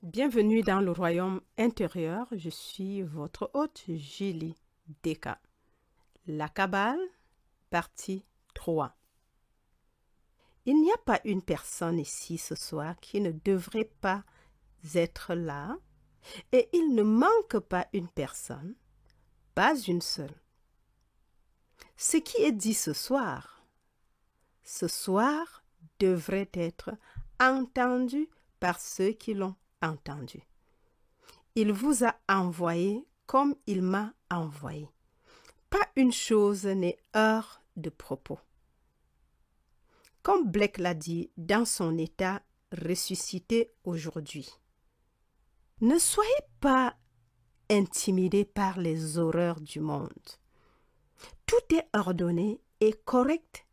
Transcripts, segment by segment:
Bienvenue dans le royaume intérieur, je suis votre hôte Julie Deka. La Kabbale, partie 3. Il n'y a pas une personne ici ce soir qui ne devrait pas être là, et il ne manque pas une personne, pas une seule. Ce qui est dit ce soir devrait être entendu par ceux qui l'ont entendu. Il vous a envoyé comme il m'a envoyé. Pas une chose n'est hors de propos. Comme Blake l'a dit dans son état ressuscité aujourd'hui. Ne soyez pas intimidés par les horreurs du monde. Tout est ordonné et correct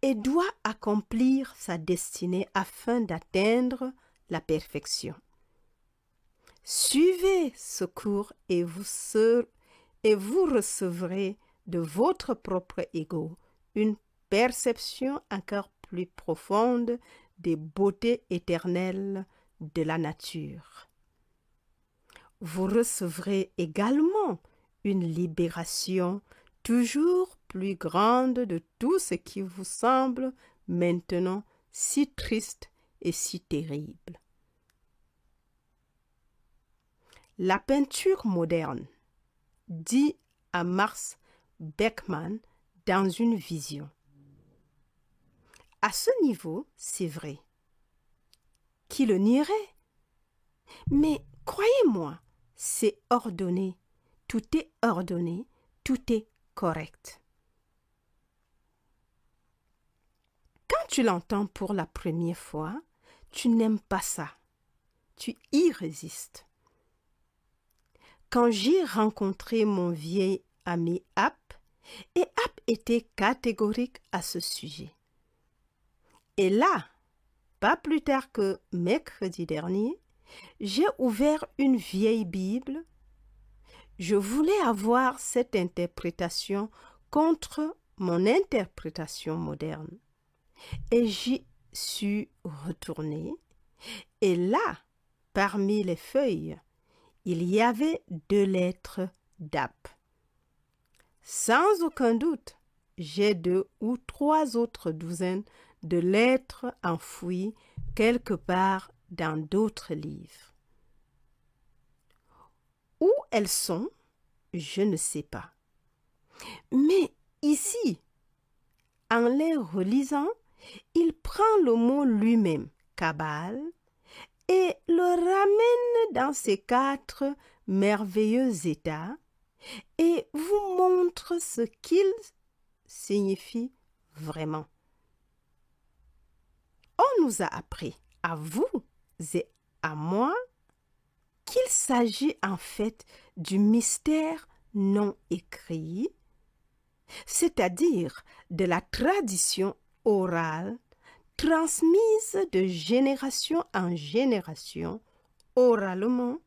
et doit accomplir sa destinée afin d'atteindre la perfection. Suivez ce cours et vous recevrez de votre propre ego une perception encore plus profonde des beautés éternelles de la nature. Vous recevrez également une libération toujours plus grande de tout ce qui vous semble maintenant si triste et si terrible. La peinture moderne, dit à Mars Beckman dans une vision. À ce niveau, c'est vrai. Qui le nierait? Mais croyez-moi, c'est ordonné, tout est correct. Quand tu l'entends pour la première fois, tu n'aimes pas ça. Tu y résistes. Quand j'ai rencontré mon vieil ami App, et App était catégorique à ce sujet. Et là, pas plus tard que mercredi dernier, j'ai ouvert une vieille Bible. Je voulais avoir cette interprétation contre mon interprétation moderne. Et j'y suis retournée. Et là, parmi les feuilles, il y avait 2 lettres d'App. Sans aucun doute, j'ai 2 ou 3 autres douzaines de lettres enfouies quelque part dans d'autres livres. Où elles sont, je ne sais pas. Mais ici, en les relisant, il prend le mot lui-même, Kabbale, et le ramène dans ces 4 merveilleux états et vous montre ce qu'il signifie vraiment. On nous a appris, à vous et à moi, qu'il s'agit en fait du mystère non écrit, c'est-à-dire de la tradition orale transmise de génération en génération, oralement.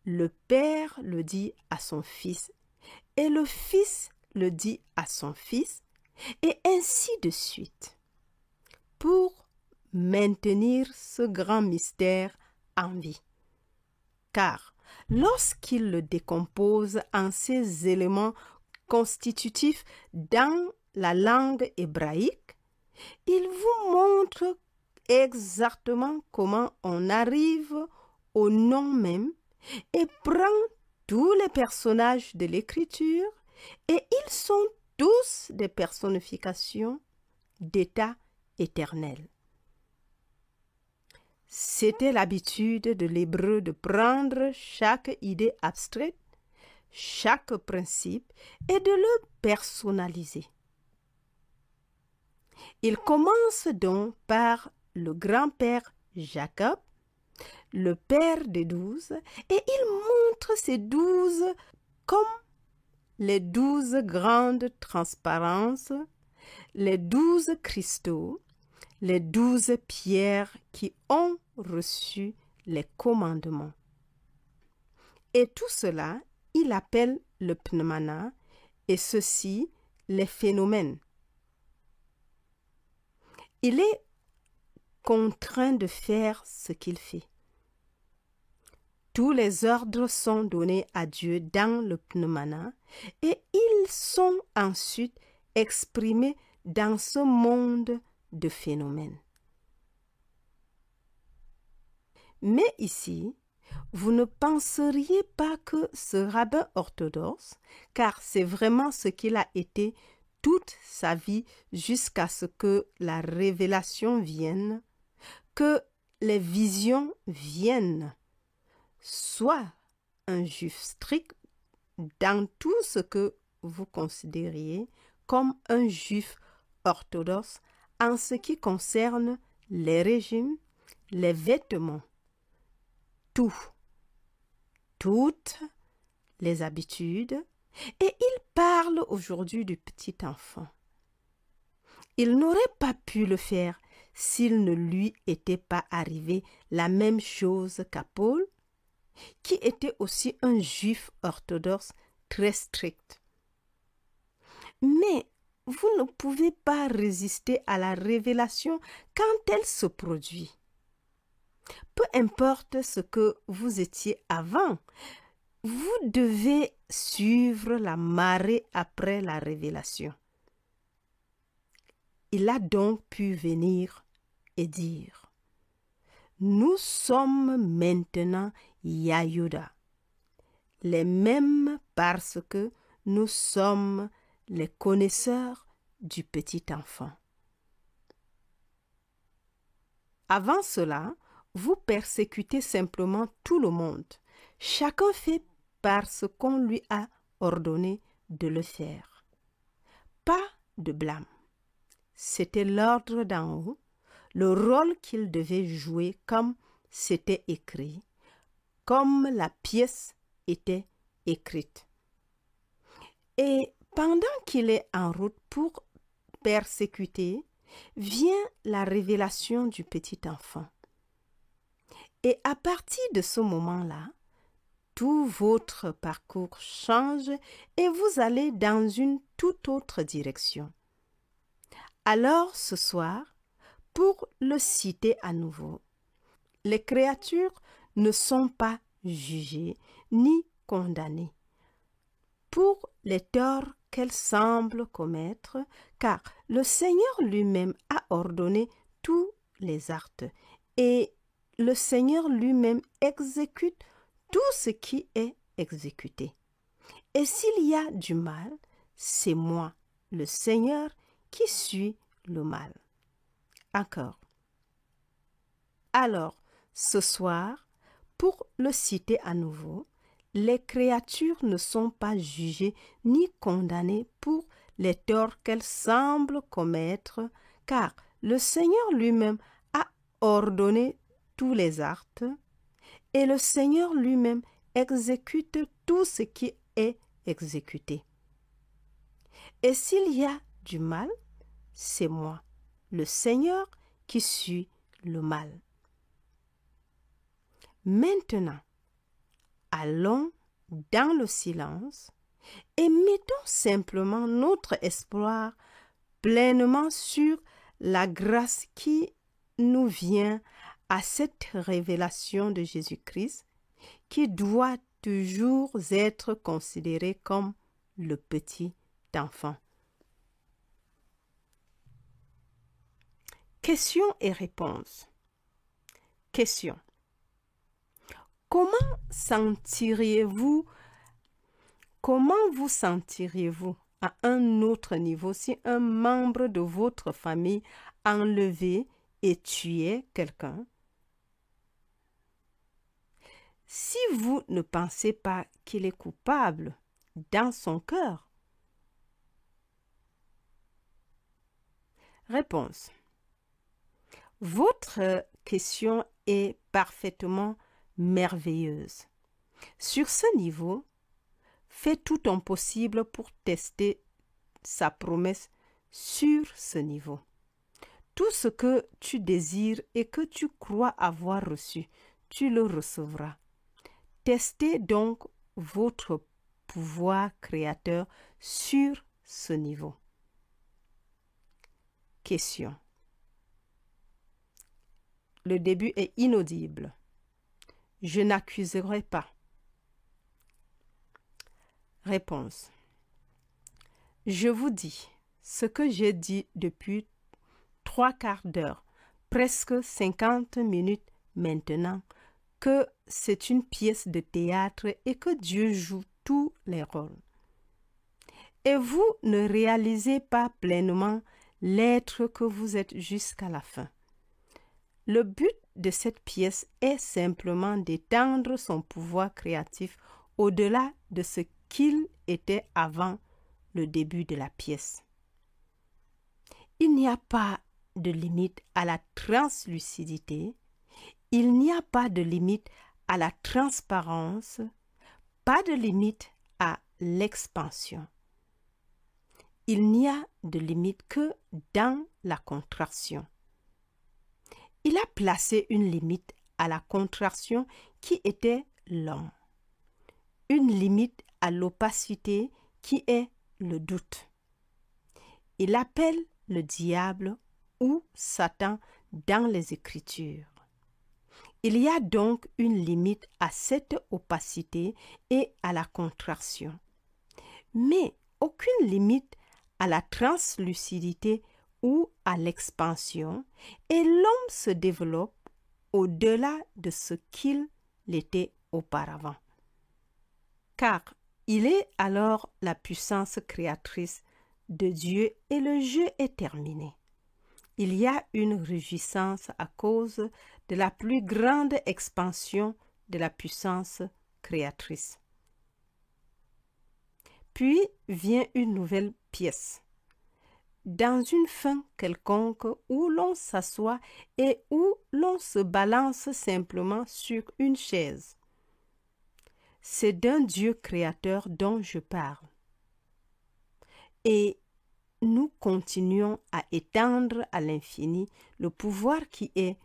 Le père le dit à son fils, et le fils le dit à son fils, et ainsi de suite, pour maintenir ce grand mystère en vie. Car lorsqu'il le décompose en ses éléments constitutifs dans la langue hébraïque, il vous montre exactement comment on arrive au nom même et prend tous les personnages de l'écriture et ils sont tous des personnifications d'état éternel. C'était l'habitude de l'hébreu de prendre chaque idée abstraite, chaque principe et de le personnaliser. Il commence donc par le grand-père Jacob, le père des 12, et il montre ces 12 comme les 12 grandes transparences, les 12 cristaux, les 12 pierres qui ont reçu les commandements. Et tout cela, il appelle le pneumana, et ceci les phénomènes. Il est contraint de faire ce qu'il fait. Tous les ordres sont donnés à Dieu dans le pneumana et ils sont ensuite exprimés dans ce monde de phénomènes. Mais ici, vous ne penseriez pas que ce rabbin orthodoxe, car c'est vraiment ce qu'il a été toute sa vie jusqu'à ce que la révélation vienne, que les visions viennent, soit un juif strict dans tout ce que vous considériez comme un juif orthodoxe en ce qui concerne les régimes, les vêtements, toutes les habitudes, et il parle aujourd'hui du petit enfant. Il n'aurait pas pu le faire s'il ne lui était pas arrivé la même chose qu'à Paul, qui était aussi un juif orthodoxe très strict. Mais vous ne pouvez pas résister à la révélation quand elle se produit. Peu importe ce que vous étiez avant, vous devez suivre la marée après la révélation. Il a donc pu venir et dire, nous sommes maintenant Yahuda, les mêmes parce que nous sommes les connaisseurs du petit enfant. Avant cela, vous persécutez simplement tout le monde. Chacun fait parce qu'on lui a ordonné de le faire. Pas de blâme. C'était l'ordre d'en haut, le rôle qu'il devait jouer comme c'était écrit, comme la pièce était écrite. Et pendant qu'il est en route pour persécuter, vient la révélation du petit enfant. Et à partir de ce moment-là, tout votre parcours change et vous allez dans une toute autre direction. Alors ce soir, pour le citer à nouveau, les créatures ne sont pas jugées ni condamnées pour les torts qu'elles semblent commettre, car le Seigneur lui-même a ordonné tous les actes et le Seigneur lui-même exécute tout ce qui est exécuté. Et s'il y a du mal, c'est moi, le Seigneur, qui suis le mal. Encore. Alors, ce soir, pour le citer à nouveau, les créatures ne sont pas jugées ni condamnées pour les torts qu'elles semblent commettre, car le Seigneur lui-même a ordonné tous les actes, et le Seigneur lui-même exécute tout ce qui est exécuté. Et s'il y a du mal, c'est moi, le Seigneur, qui suis le mal. Maintenant, allons dans le silence et mettons simplement notre espoir pleinement sur la grâce qui nous vient à cette révélation de Jésus-Christ qui doit toujours être considéré comme le petit enfant. Questions et réponses. Question. Comment vous sentiriez-vous à un autre niveau si un membre de votre famille enlevait et tuait quelqu'un? Si vous ne pensez pas qu'il est coupable dans son cœur. Réponse. Votre question est parfaitement merveilleuse. Sur ce niveau, fais tout ton possible pour tester sa promesse sur ce niveau. Tout ce que tu désires et que tu crois avoir reçu, tu le recevras. Testez donc votre pouvoir créateur sur ce niveau. Question. Le début est inaudible. je n'accuserai pas. Réponse. Je vous dis ce que j'ai dit depuis 3/4 d'heure, presque 50 minutes maintenant, que c'est une pièce de théâtre et que Dieu joue tous les rôles. Et vous ne réalisez pas pleinement l'être que vous êtes jusqu'à la fin. Le but de cette pièce est simplement d'étendre son pouvoir créatif au-delà de ce qu'il était avant le début de la pièce. Il n'y a pas de limite à la translucidité, il n'y a pas de limite à la transparence, pas de limite à l'expansion. Il n'y a de limite que dans la contraction. Il a placé une limite à la contraction qui était l'homme, une limite à l'opacité qui est le doute. Il appelle le diable ou Satan dans les Écritures. Il y a donc une limite à cette opacité et à la contraction, mais aucune limite à la translucidité ou à l'expansion, et l'homme se développe au-delà de ce qu'il était auparavant. Car il est alors la puissance créatrice de Dieu et le jeu est terminé. Il y a une réjouissance à cause de la plus grande expansion de la puissance créatrice. Puis vient une nouvelle pièce. Dans une fin quelconque où l'on s'assoit et où l'on se balance simplement sur une chaise. C'est d'un Dieu créateur dont je parle. Et nous continuons à étendre à l'infini le pouvoir qui est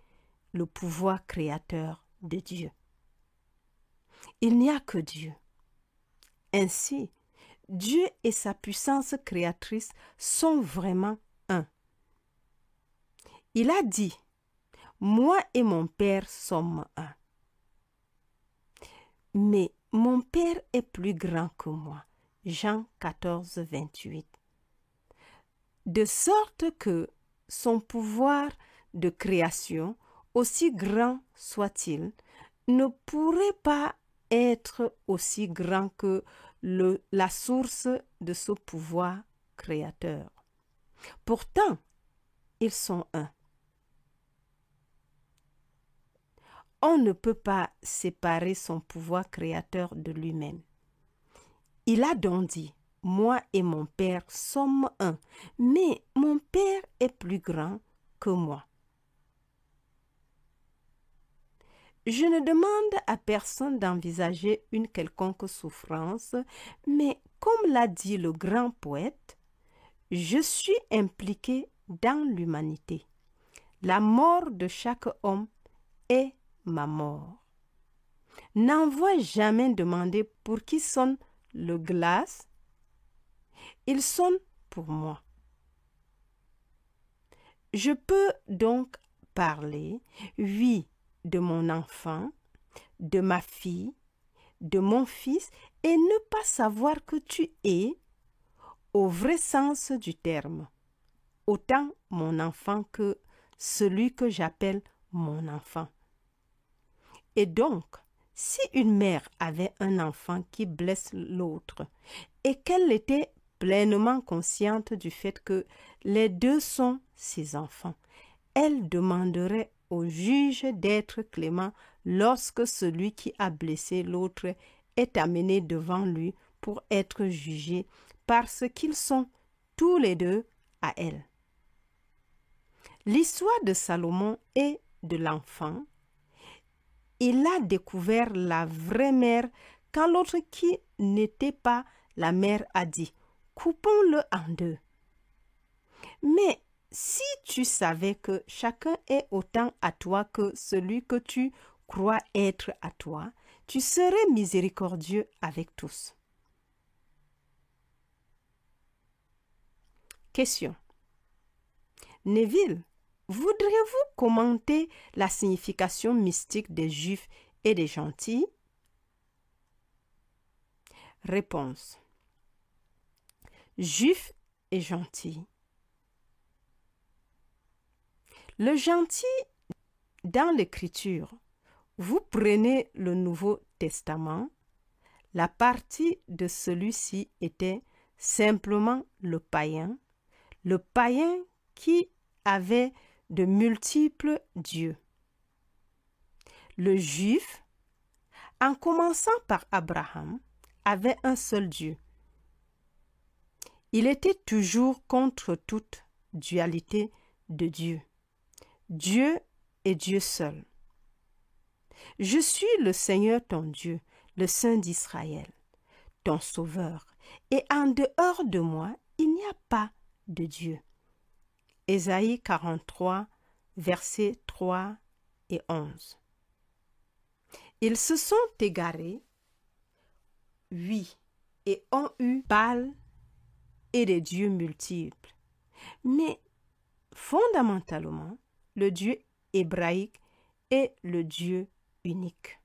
le pouvoir créateur de Dieu. Il n'y a que Dieu. Ainsi, Dieu et sa puissance créatrice sont vraiment un. Il a dit, « Moi et mon Père sommes un. » Mais mon Père est plus grand que moi. Jean 14, 28. De sorte que son pouvoir de création, aussi grand soit-il, ne pourrait pas être aussi grand que la source de ce pouvoir créateur. Pourtant, ils sont un. On ne peut pas séparer son pouvoir créateur de lui-même. Il a donc dit, « Moi et mon Père sommes un, mais mon Père est plus grand que moi. » Je ne demande à personne d'envisager une quelconque souffrance, mais comme l'a dit le grand poète, « Je suis impliqué dans l'humanité. La mort de chaque homme est ma mort. » N'envoie jamais demander pour qui sonne le glas. Il sonne pour moi. Je peux donc parler, oui, de mon enfant, de ma fille, de mon fils, et ne pas savoir que tu es, au vrai sens du terme, autant mon enfant que celui que j'appelle mon enfant. Et donc, si une mère avait un enfant qui blesse l'autre et qu'elle était pleinement consciente du fait que les deux sont ses enfants, elle demanderait au juge d'être clément lorsque celui qui a blessé l'autre est amené devant lui pour être jugé parce qu'ils sont tous les deux à elle. L'histoire de Salomon et de l'enfant, il a découvert la vraie mère quand l'autre qui n'était pas la mère a dit « Coupons-le en deux ». Mais si tu savais que chacun est autant à toi que celui que tu crois être à toi, tu serais miséricordieux avec tous. Question. Neville, voudriez-vous commenter la signification mystique des Juifs et des gentils? Réponse. Juif et gentil. Le gentil dans l'Écriture, vous prenez le Nouveau Testament, la partie de celui-ci était simplement le païen qui avait de multiples dieux. Le juif, en commençant par Abraham, avait un seul Dieu. Il était toujours contre toute dualité de Dieu. Dieu est Dieu seul. Je suis le Seigneur ton Dieu, le Saint d'Israël, ton Sauveur, et en dehors de moi, il n'y a pas de Dieu. Ésaïe 43, versets 3 et 11. Ils se sont égarés, oui, et ont eu Baal et des dieux multiples. Mais fondamentalement, le Dieu hébraïque est le Dieu unique.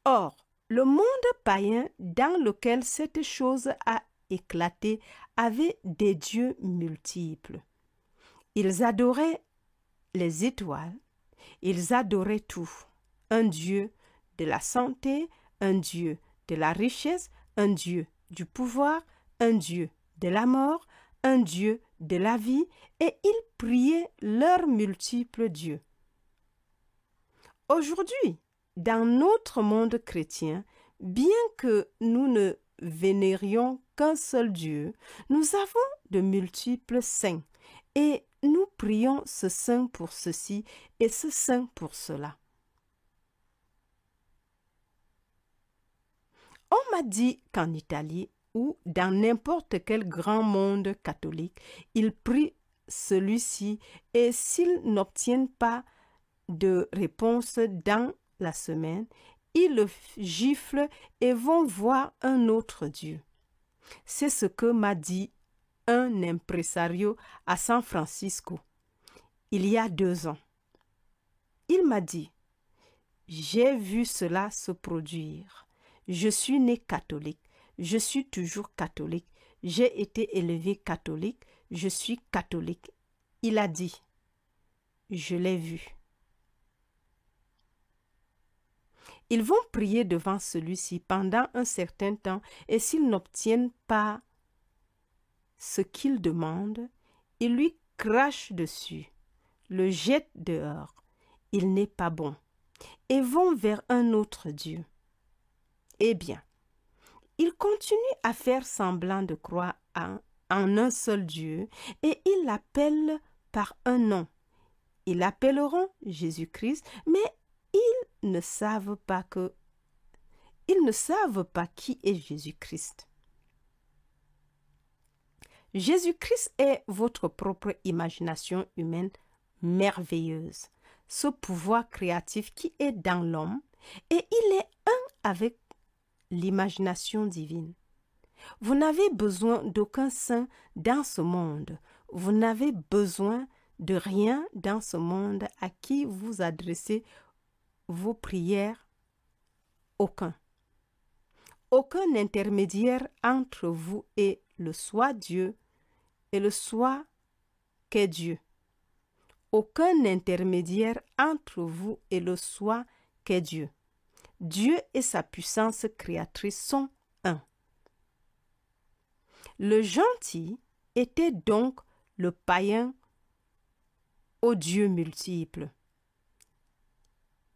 Or, le monde païen dans lequel cette chose a éclaté avait des dieux multiples. Ils adoraient les étoiles, ils adoraient tout. Un Dieu de la santé, un Dieu de la richesse, un Dieu du pouvoir, un Dieu de la mort, un Dieu de la vie, et ils priaient leurs multiples dieux. Aujourd'hui, dans notre monde chrétien, bien que nous ne vénérions qu'un seul Dieu, nous avons de multiples saints et nous prions ce saint pour ceci et ce saint pour cela. On m'a dit qu'en Italie ou dans n'importe quel grand monde catholique, ils prient celui-ci et s'ils n'obtiennent pas de réponse dans la semaine, ils le giflent et vont voir un autre Dieu. C'est ce que m'a dit un impresario à San Francisco il y a 2 ans. Il m'a dit, j'ai vu cela se produire. Je suis né catholique. Je suis toujours catholique. J'ai été élevé catholique. Je suis catholique. Il a dit, je l'ai vu. Ils vont prier devant celui-ci pendant un certain temps et s'ils n'obtiennent pas ce qu'ils demandent, ils lui crachent dessus, le jettent dehors. Il n'est pas bon. Et vont vers un autre Dieu. Eh bien, ils continuent à faire semblant de croire en un seul Dieu et ils l'appellent par un nom. Ils l'appelleront Jésus-Christ, mais ils ne savent pas qui est Jésus-Christ. Jésus-Christ est votre propre imagination humaine merveilleuse, ce pouvoir créatif qui est dans l'homme et il est un avec l'imagination divine. Vous n'avez besoin d'aucun saint dans ce monde. Vous n'avez besoin de rien dans ce monde à qui vous adressez vos prières. Aucun. Aucun intermédiaire entre vous et le soi Dieu et le soi qu'est Dieu. Aucun intermédiaire entre vous et le soi qu'est Dieu. Dieu et sa puissance créatrice sont un. Le gentil était donc le païen aux dieux multiples.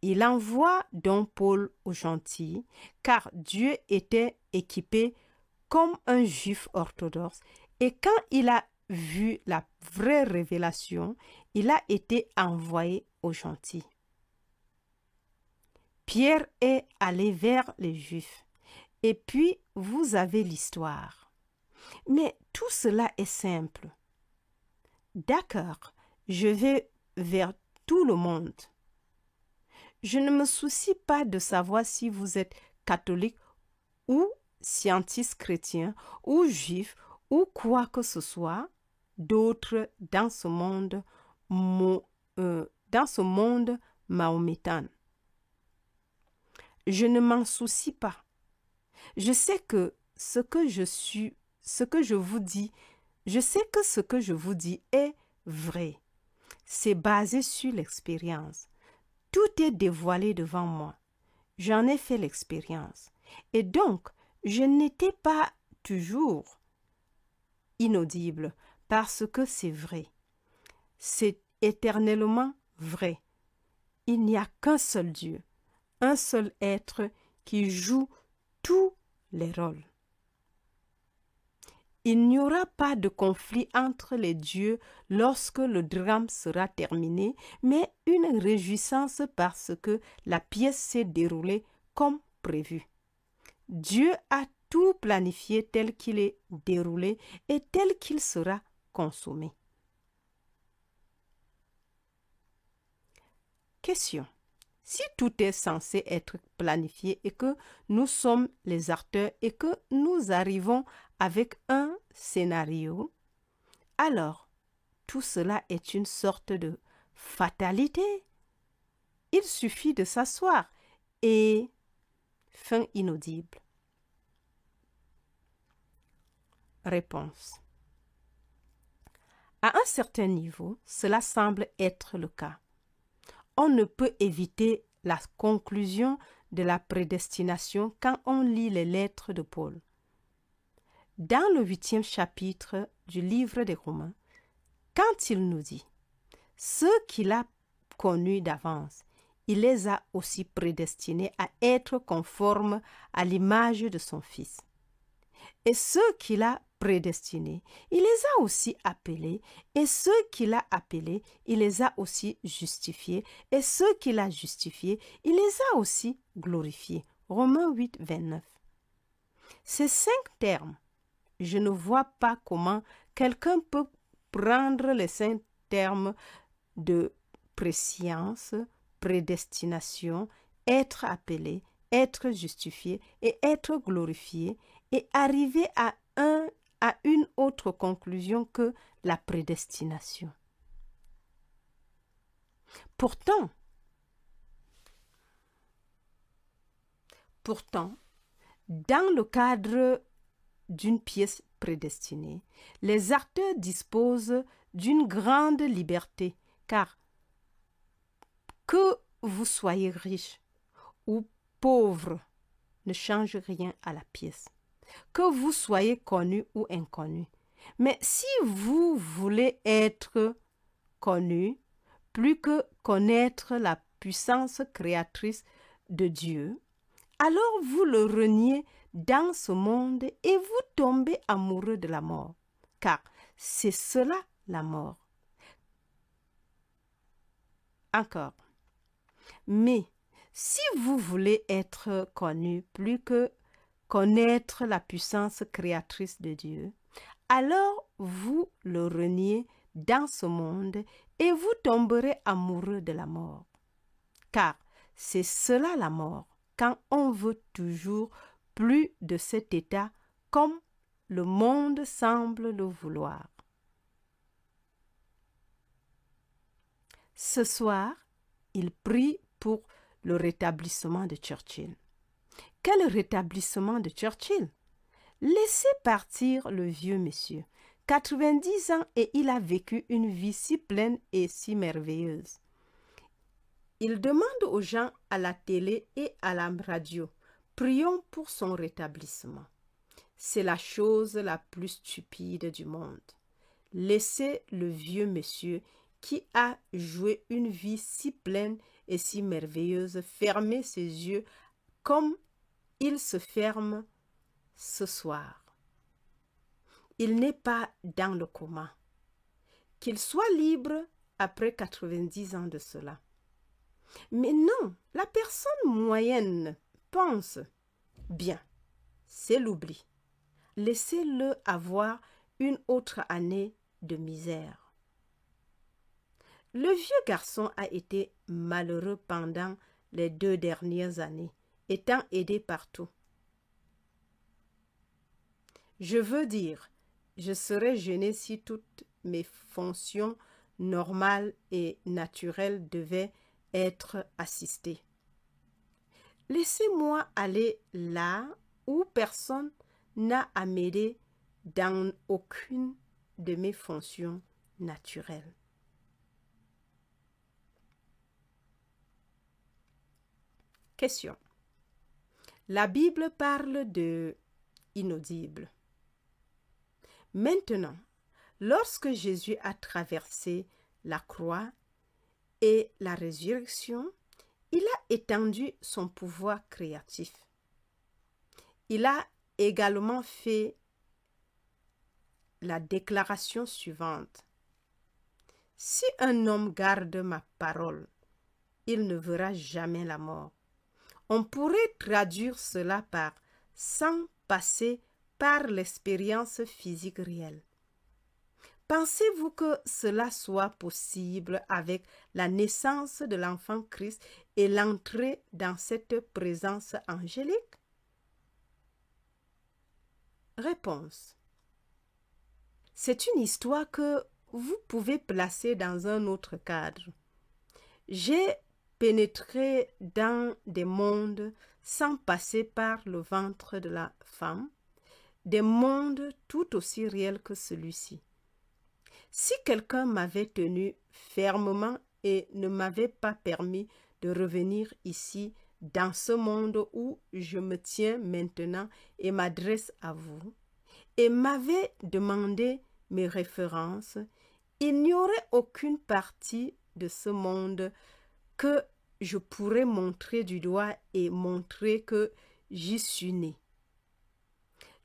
Il envoie donc Paul au gentil, car Dieu était équipé comme un juif orthodoxe, et quand il a vu la vraie révélation, il a été envoyé au gentil. Pierre est allé vers les Juifs. Et puis, vous avez l'histoire. Mais tout cela est simple. D'accord, je vais vers tout le monde. Je ne me soucie pas de savoir si vous êtes catholique ou scientiste chrétien ou juif ou quoi que ce soit d'autre dans ce monde mahométan. je ne m'en soucie pas. Je sais que ce que je vous dis, je sais que ce que je vous dis est vrai. C'est basé sur l'expérience. Tout est dévoilé devant moi. J'en ai fait l'expérience. Et donc, je n'étais pas toujours inaudible parce que c'est vrai. C'est éternellement vrai. Il n'y a qu'un seul Dieu, un seul être qui joue tous les rôles. Il n'y aura pas de conflit entre les dieux lorsque le drame sera terminé, mais une réjouissance parce que la pièce s'est déroulée comme prévu. Dieu a tout planifié tel qu'il est déroulé et tel qu'il sera consommé. Question. Si tout est censé être planifié et que nous sommes les acteurs et que nous arrivons avec un scénario, alors tout cela est une sorte de fatalité. Il suffit de s'asseoir et fin inaudible. Réponse. À un certain niveau, cela semble être le cas. On ne peut éviter la conclusion de la prédestination quand on lit les lettres de Paul. Dans le 8e chapitre du livre des Romains, quand il nous dit « Ceux qu'il a connus d'avance, il les a aussi prédestinés à être conformes à l'image de son Fils. Et ceux qu'il a prédestinés, il les a aussi appelés, et ceux qu'il a appelés, il les a aussi justifiés, et ceux qu'il a justifiés, il les a aussi glorifiés. » Romains 8, 29. Ces 5 termes, je ne vois pas comment quelqu'un peut prendre les 5 termes de préscience, prédestination, être appelé, être justifié et être glorifié et arriver à une autre conclusion que la prédestination. Pourtant, dans le cadre d'une pièce prédestinée, les acteurs disposent d'une grande liberté, car que vous soyez riche ou pauvre ne change rien à la pièce. Que vous soyez connu ou inconnu. Mais si vous voulez être connu, plus que connaître la puissance créatrice de Dieu, alors vous le reniez dans ce monde et vous tombez amoureux de la mort, car c'est cela la mort. Encore. Mais si vous voulez être connu plus que connaître la puissance créatrice de Dieu, alors vous le reniez dans ce monde et vous tomberez amoureux de la mort. Car c'est cela la mort, quand on veut toujours plus de cet état comme le monde semble le vouloir. Ce soir, il prie pour le rétablissement de Churchill. Quel rétablissement de Churchill? Laissez partir le vieux monsieur, 90 ans, et il a vécu une vie si pleine et si merveilleuse. Il demande aux gens à la télé et à la radio, prions pour son rétablissement. C'est la chose la plus stupide du monde. Laissez le vieux monsieur qui a joué une vie si pleine et si merveilleuse fermer ses yeux comme il se ferme ce soir. Il n'est pas dans le coma. Qu'il soit libre après 90 ans de cela. Mais non, la personne moyenne pense, bien, c'est l'oubli. Laissez-le avoir une autre année de misère. Le vieux garçon a été malheureux pendant les 2 dernières années, étant aidé partout. Je veux dire, je serais gêné si toutes mes fonctions normales et naturelles devaient être assistées. Laissez-moi aller là où personne n'a à m'aider dans aucune de mes fonctions naturelles. Question. La Bible parle de inaudible. Maintenant, lorsque Jésus a traversé la croix et la résurrection, il a étendu son pouvoir créatif. Il a également fait la déclaration suivante. Si un homme garde ma parole, il ne verra jamais la mort. On pourrait traduire cela par sans passer par l'expérience physique réelle. Pensez-vous que cela soit possible avec la naissance de l'enfant Christ et l'entrée dans cette présence angélique? Réponse. C'est une histoire que vous pouvez placer dans un autre cadre. J'ai pénétré dans des mondes sans passer par le ventre de la femme, des mondes tout aussi réels que celui-ci. Si quelqu'un m'avait tenu fermement et ne m'avait pas permis de revenir ici, dans ce monde où je me tiens maintenant et m'adresse à vous, et m'avait demandé mes références, il n'y aurait aucune partie de ce monde que je pourrais montrer du doigt et montrer que j'y suis né.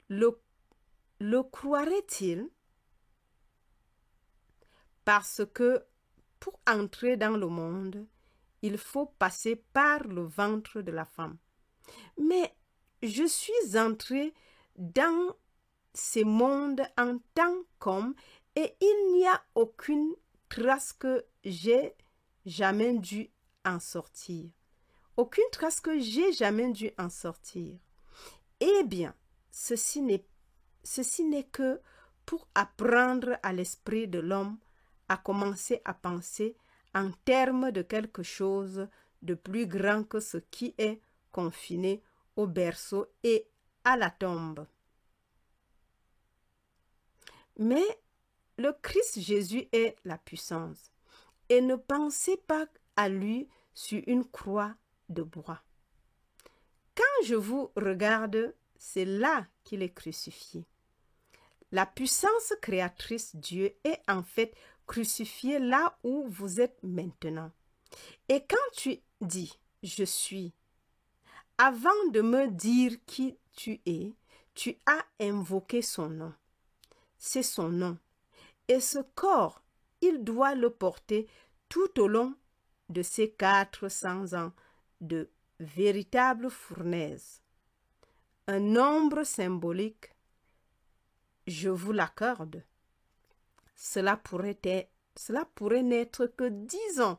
Le croirait-il? Parce que pour entrer dans le monde, il faut passer par le ventre de la femme. Mais je suis entré dans ces mondes en tant qu'homme et il n'y a aucune trace que j'ai jamais dû en sortir. Aucune trace que j'ai jamais dû en sortir. Eh bien, ceci n'est que pour apprendre à l'esprit de l'homme à commencer à penser en termes de quelque chose de plus grand que ce qui est confiné au berceau et à la tombe. Mais le Christ Jésus est la puissance. Et ne pensez pas à lui sur une croix de bois. Quand je vous regarde, c'est là qu'il est crucifié. La puissance créatrice Dieu est en fait crucifiée là où vous êtes maintenant. Et quand tu dis « je suis », avant de me dire qui tu es, tu as invoqué son nom. C'est son nom. Et ce corps, il doit le porter tout au long de ces 400 ans de véritable fournaise. Un nombre symbolique, je vous l'accorde. Cela pourrait n'être que 10 ans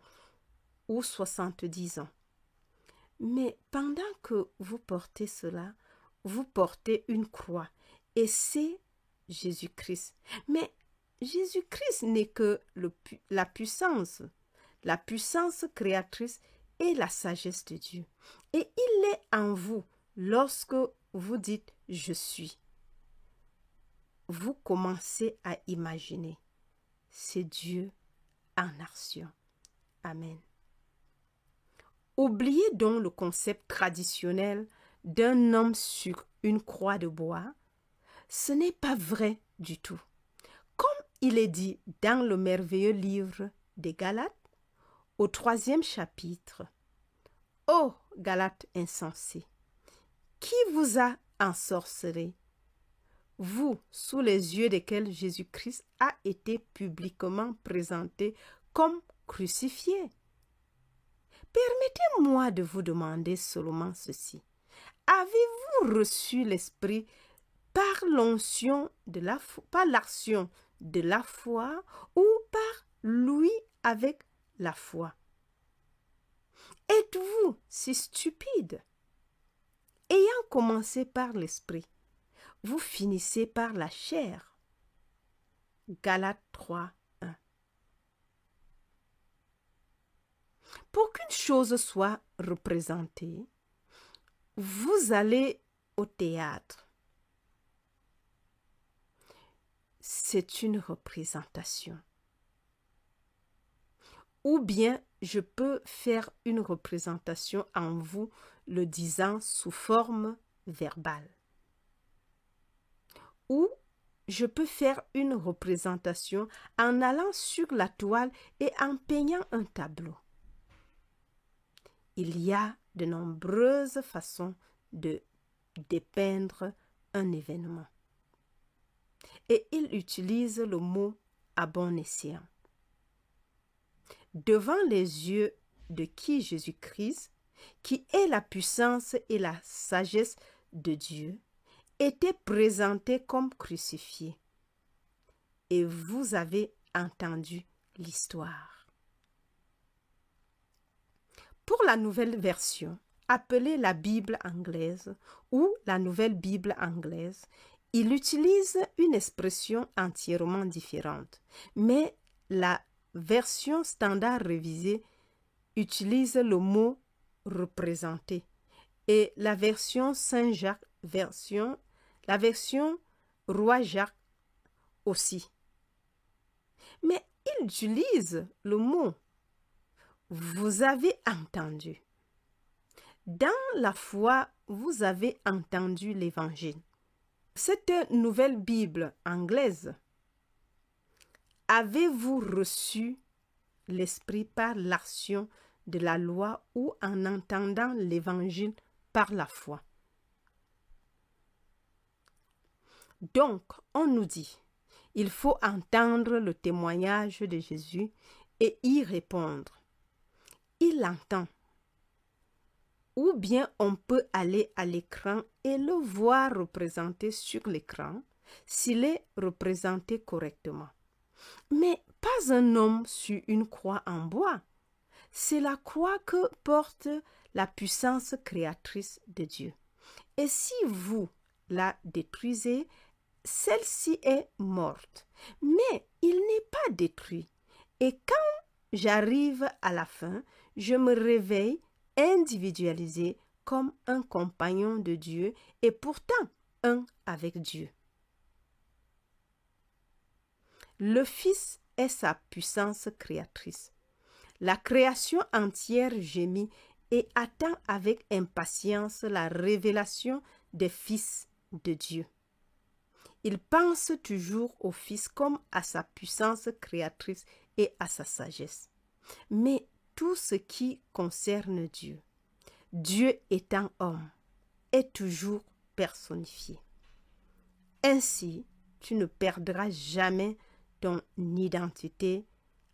ou 70 ans. Mais pendant que vous portez cela, vous portez une croix et c'est Jésus-Christ. Mais Jésus-Christ n'est que la puissance créatrice et la sagesse de Dieu. Et il est en vous lorsque vous dites « je suis ». Vous commencez à imaginer. C'est Dieu en action. Amen. Oubliez donc le concept traditionnel d'un homme sur une croix de bois. Ce n'est pas vrai du tout. Comme il est dit dans le merveilleux livre des Galates, au 3e chapitre, « Ô Galates insensés, qui vous a ensorcelé, vous, sous les yeux desquels Jésus-Christ a été publiquement présenté comme crucifié. » Permettez-moi de vous demander seulement ceci. Avez-vous reçu l'Esprit par l'action de la foi ou par lui avec la foi? Êtes-vous si stupide? Ayant commencé par l'Esprit, vous finissez par la chair. Galates 3, 1. Pour qu'une chose soit représentée, vous allez au théâtre. C'est une représentation. Ou bien je peux faire une représentation en vous le disant sous forme verbale. Ou je peux faire une représentation en allant sur la toile et en peignant un tableau. Il y a de nombreuses façons de dépeindre un événement. Et il utilise le mot à bon escient. Devant les yeux de qui Jésus-Christ, qui est la puissance et la sagesse de Dieu, était présenté comme crucifié. Et vous avez entendu l'histoire. Pour la nouvelle version, appelée la Bible anglaise ou la Nouvelle Bible anglaise, il utilise une expression entièrement différente, mais la version standard révisée utilise le mot représenter et la version Saint-Jacques, la version Roi Jacques aussi. Mais il utilise le mot vous avez entendu. Dans la foi, vous avez entendu l'évangile. Cette nouvelle Bible anglaise, avez-vous reçu l'Esprit par l'action de la loi ou en entendant l'évangile par la foi? Donc, on nous dit, il faut entendre le témoignage de Jésus et y répondre. Il l'entend. Ou bien on peut aller à l'écran et le voir représenté sur l'écran s'il est représenté correctement. Mais pas un homme sur une croix en bois. C'est la croix que porte la puissance créatrice de Dieu. Et si vous la détruisez, celle-ci est morte. Mais il n'est pas détruit. Et quand j'arrive à la fin, je me réveille individualisé comme un compagnon de Dieu et pourtant un avec Dieu. Le Fils est sa puissance créatrice. La création entière gémit et attend avec impatience la révélation des fils de Dieu. Il pense toujours au Fils comme à sa puissance créatrice et à sa sagesse. Mais tout ce qui concerne Dieu, Dieu étant homme, est toujours personnifié. Ainsi, tu ne perdras jamais ton identité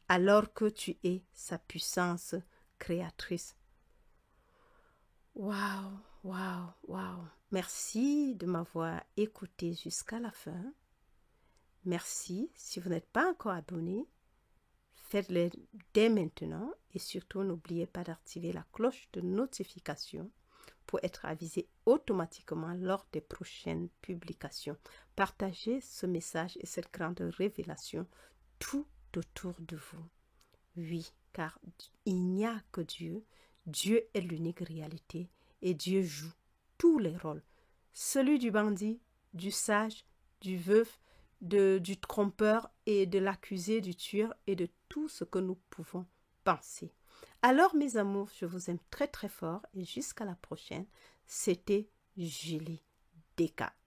alors que tu es sa puissance créatrice. Waouh, waouh, waouh. Merci de m'avoir écouté jusqu'à la fin. Merci. Si vous n'êtes pas encore abonné, faites-le dès maintenant et surtout n'oubliez pas d'activer la cloche de notification pour être avisé automatiquement lors des prochaines publications. Partagez ce message et cette grande révélation tout autour de vous. Oui, car il n'y a que Dieu. Dieu est l'unique réalité et Dieu joue tous les rôles. Celui du bandit, du sage, du veuf, du trompeur et de l'accusé, du tueur et de tout ce que nous pouvons penser. Alors mes amours, je vous aime très très fort et jusqu'à la prochaine. C'était Julie Descartes.